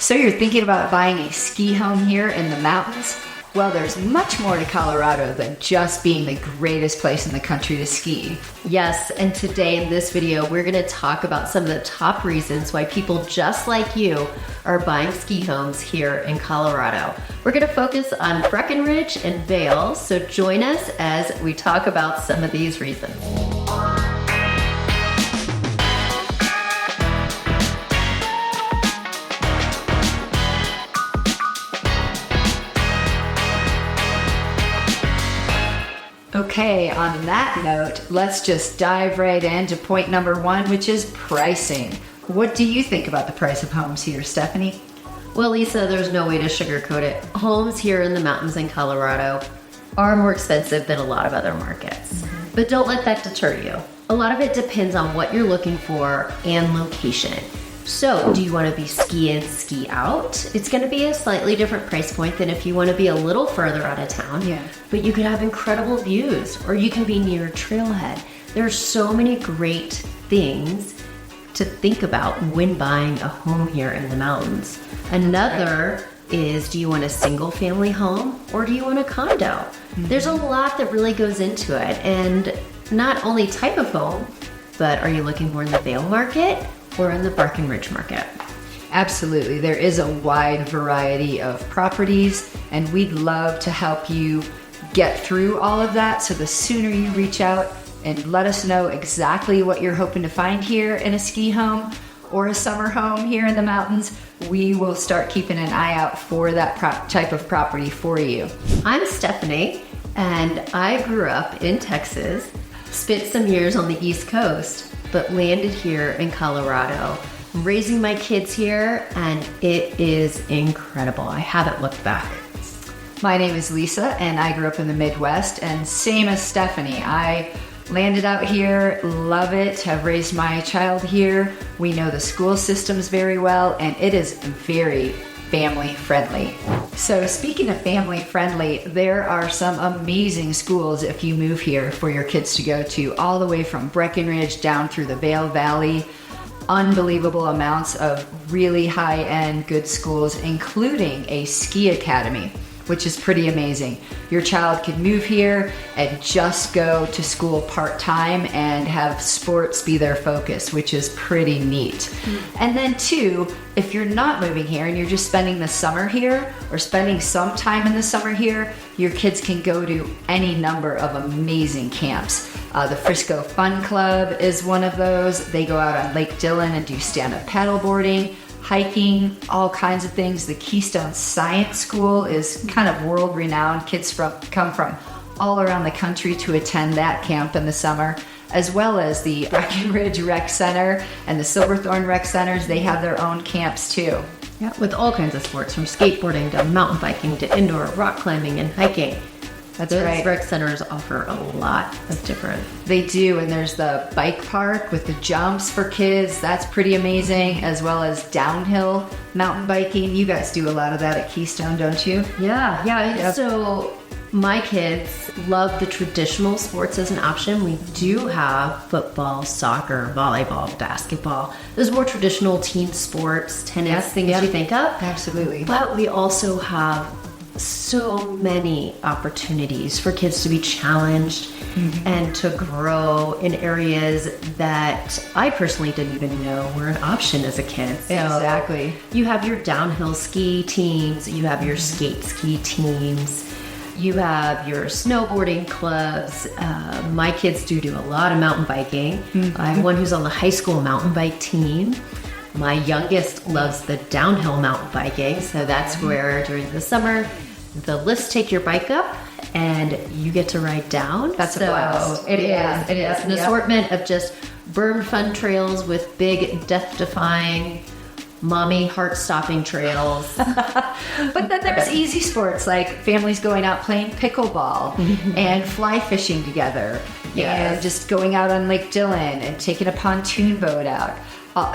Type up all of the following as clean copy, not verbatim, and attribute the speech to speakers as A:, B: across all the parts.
A: So you're thinking about buying a ski home here in the mountains? Well, there's much more to Colorado than just being the greatest place in the country to ski.
B: Yes, and today in this video, we're gonna talk about some of the top reasons why people just like you are buying ski homes here in Colorado. We're gonna focus on Breckenridge and Vail, so join us as we talk about some of these reasons.
A: Okay, on that note, let's just dive right into point number one, which is pricing. What do you think about the price of homes here, Stephanie?
B: Well, Lisa, there's no way to sugarcoat it. Homes here in the mountains in Colorado are more expensive than a lot of other markets. But don't let that deter you. A lot of it depends on what you're looking for and location. So, do you want to be ski in, ski out? It's going to be a slightly different price point than if you want to be a little further out of town.
A: Yeah.
B: But you could have incredible views, or you can be near a trailhead. There are so many great things to think about when buying a home here in the mountains. Another is, do you want a single family home or do you want a condo? There's a lot that really goes into it, and not only type of home, but are you looking more in the Vail market or in the Breckenridge market?
A: Absolutely. There is a wide variety of properties, and we'd love to help you get through all of that. So the sooner you reach out and let us know exactly what you're hoping to find here in a ski home or a summer home here in the mountains, we will start keeping an eye out for that type of property for you.
B: I'm Stephanie, and I grew up in Texas, spent some years on the East Coast, but landed here in Colorado, raising my kids here, and it is incredible. I haven't looked back.
A: My name is Lisa, and I grew up in the Midwest, and same as Stephanie. I landed out here, love it, have raised my child here. We know the school systems very well, and it is very family friendly. So speaking of family friendly, there are some amazing schools if you move here for your kids to go to, all the way from Breckenridge down through the Vail Valley. Unbelievable amounts of really high-end good schools, including a ski academy, which is pretty amazing. Your child could move here and just go to school part-time and have sports be their focus, which is pretty neat. And then two, if you're not moving here and you're just spending the summer here or spending some time in the summer here, your kids can go to any number of amazing camps. The Frisco Fun Club is one of those. They go out on Lake Dillon and do stand-up paddleboarding, hiking, all kinds of things. The Keystone Science School is kind of world-renowned. Kids come from all around the country to attend that camp in the summer, as well as the Breckenridge Rec Center and the Silverthorne Rec Centers. They have their own camps too.
B: Yeah, with all kinds of sports, from skateboarding to mountain biking to indoor rock climbing and hiking.
A: That's
B: Those
A: right.
B: rec centers offer a lot of different.
A: They do, and there's the bike park with the jumps for kids. That's pretty amazing, as well as downhill mountain biking. You guys do a lot of that at Keystone, don't you?
B: Yeah.
A: Yep.
B: So my kids love the traditional sports as an option. We do have football, soccer, volleyball, basketball. Those more traditional team sports, tennis, things you think of.
A: Absolutely.
B: But we also have so many opportunities for kids to be challenged and to grow in areas that I personally didn't even know were an option as a kid. So
A: Exactly.
B: you have your downhill ski teams, you have your skate ski teams, you have your snowboarding clubs. My kids do a lot of mountain biking. I have one who's on the high school mountain bike team. My youngest loves the downhill mountain biking, so that's where during the summer the lifts take your bike up and you get to ride down.
A: That's a blast.
B: It is. It is an assortment of just burned fun trails with big death-defying, mommy heart-stopping trails.
A: But then there's easy sports like families going out playing pickleball and fly fishing together, and just going out on Lake Dillon and taking a pontoon boat out.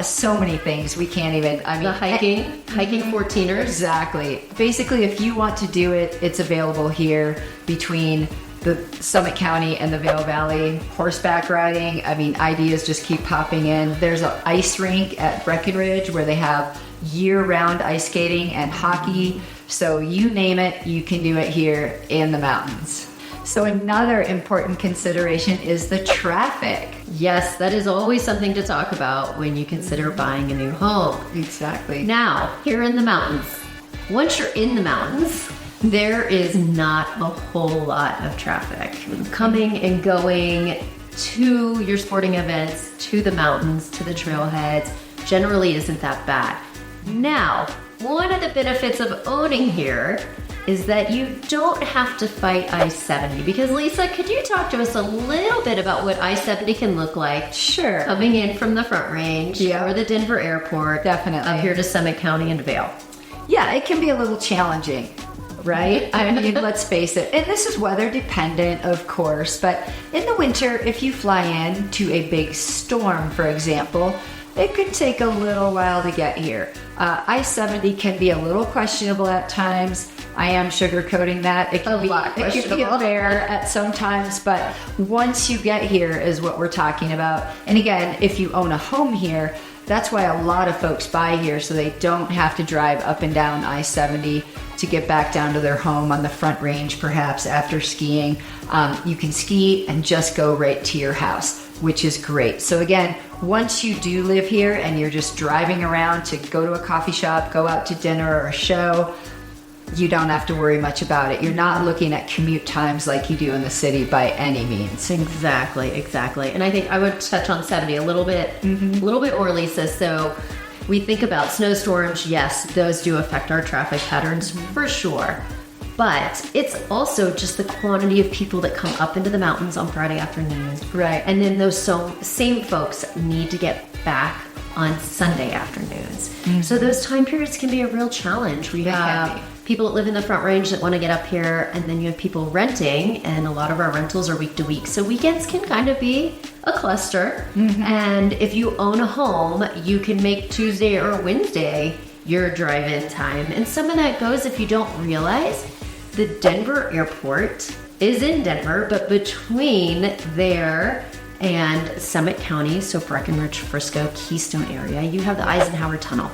A: So many things we can't even,
B: The hiking 14ers.
A: Exactly. Basically, if you want to do it, it's available here between the Summit County and the Vail Valley. Horseback riding, ideas just keep popping in. There's an ice rink at Breckenridge where they have year-round ice skating and hockey. So you name it, you can do it here in the mountains. So another important consideration is the traffic.
B: Yes, that is always something to talk about when you consider buying a new home.
A: Exactly.
B: Now, here in the mountains, once you're in the mountains, there is not a whole lot of traffic. Coming and going to your sporting events, to the mountains, to the trailheads, generally isn't that bad. Now, one of the benefits of owning here is that you don't have to fight I-70. Because Lisa, could you talk to us a little bit about what I-70 can look like?
A: Sure.
B: Coming in from the Front Range or the Denver airport.
A: Definitely.
B: Up here to Summit County and Vail.
A: Yeah, it can be a little challenging, right? I mean, let's face it. And this is weather dependent, of course. But in the winter, if you fly in to a big storm, for example, it could take a little while to get here. I-70 can be a little questionable at times. I am sugarcoating that. It can be a bear at some times, but once you get here is what we're talking about. And again, if you own a home here, that's why a lot of folks buy here, so they don't have to drive up and down I-70 to get back down to their home on the Front Range, perhaps after skiing. You can ski and just go right to your house, which is great. So again, once you do live here and you're just driving around to go to a coffee shop, go out to dinner or a show, you don't have to worry much about it. You're not looking at commute times like you do in the city by any means.
B: Exactly. And I think I would touch on 70 a little bit more, Lisa. So we think about snowstorms. Yes, those do affect our traffic patterns for sure. But it's also just the quantity of people that come up into the mountains on Friday afternoons.
A: Right.
B: And then those same folks need to get back on Sunday afternoons. Mm-hmm. So those time periods can be a real challenge. We have people that live in the Front Range that want to get up here, and then you have people renting, and a lot of our rentals are week to week. So weekends can kind of be a cluster. Mm-hmm. And if you own a home, you can make Tuesday or Wednesday your drive-in time. And some of that goes, if you don't realize, the Denver airport is in Denver, but between there and Summit County, so Breckenridge, Frisco, Keystone area, you have the Eisenhower Tunnel.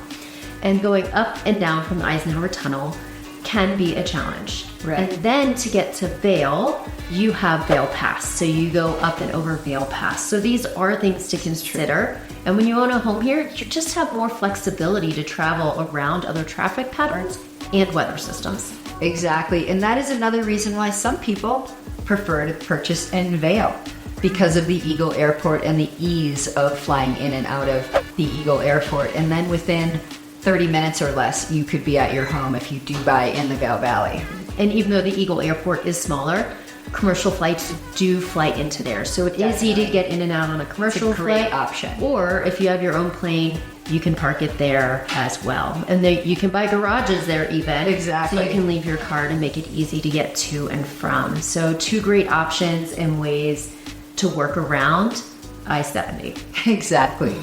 B: And going up and down from the Eisenhower Tunnel can be a challenge.
A: Right.
B: And then to get to Vail, you have Vail Pass. So you go up and over Vail Pass. So these are things to consider. And when you own a home here, you just have more flexibility to travel around other traffic patterns and weather systems.
A: Exactly. And that is another reason why some people prefer to purchase in Vail, because of the Eagle Airport and the ease of flying in and out of the Eagle Airport. And then within 30 minutes or less, you could be at your home if you do buy in the Vail Valley.
B: And even though the Eagle Airport is smaller, commercial flights do fly into there. So it is easy to get in and out on a commercial flight
A: option.
B: Or if you have your own plane, you can park it there as well. And you can buy garages there even.
A: Exactly.
B: So you can leave your car to make it easy to get to and from. So two great options and ways to work around I-70.
A: Exactly.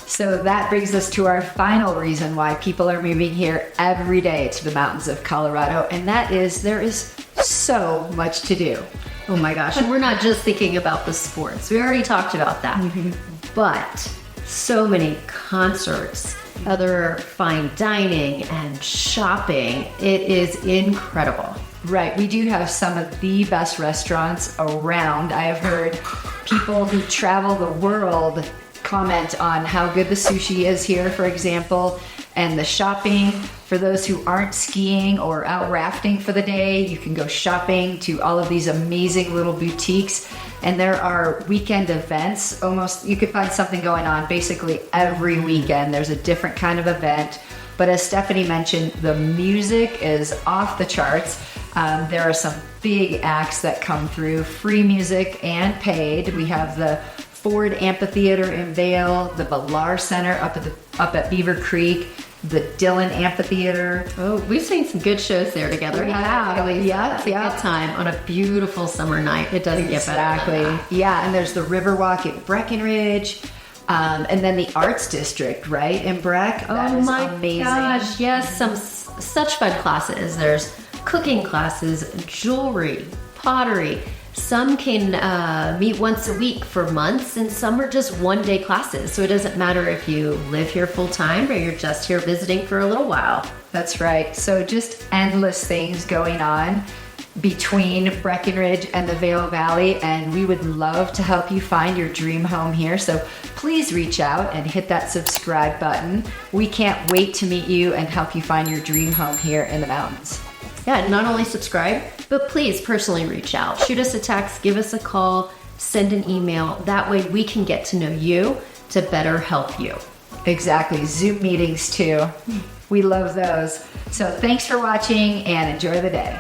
A: So that brings us to our final reason why people are moving here every day to the mountains of Colorado, and that is there is so much to do.
B: Oh my gosh, and we're not just thinking about the sports. We already talked about that. Mm-hmm. But so many concerts, other fine dining and shopping. It is incredible.
A: Right, we do have some of the best restaurants around. I have heard people who travel the world comment on how good the sushi is here, for example, and the shopping. For those who aren't skiing or out rafting for the day, you can go shopping to all of these amazing little boutiques. And there are weekend events. Almost, you could find something going on basically every weekend. There's a different kind of event. But as Stephanie mentioned, the music is off the charts. There are some big acts that come through, free music and paid. We have the Ford Amphitheater in Vail, the Villar Center up at Beaver Creek, the Dillon Amphitheater.
B: Oh, we've seen some good shows there together.
A: Yeah,
B: It's a good time on a beautiful summer night. It doesn't get better than that.
A: Yeah, and there's the Riverwalk at Breckenridge. And then the Arts District, right, in Breck. That is amazing.
B: Gosh, yes, some such fun classes. There's cooking classes, jewelry, pottery, Some can meet once a week for months, and some are just one-day classes. So it doesn't matter if you live here full-time or you're just here visiting for a little while.
A: That's right. So just endless things going on between Breckenridge and the Vail Valley, and we would love to help you find your dream home here. So please reach out and hit that subscribe button. We can't wait to meet you and help you find your dream home here in the mountains.
B: Yeah, not only subscribe, but please personally reach out. Shoot us a text, give us a call, send an email. That way we can get to know you to better help you.
A: Exactly. Zoom meetings too. We love those. So thanks for watching and enjoy the day.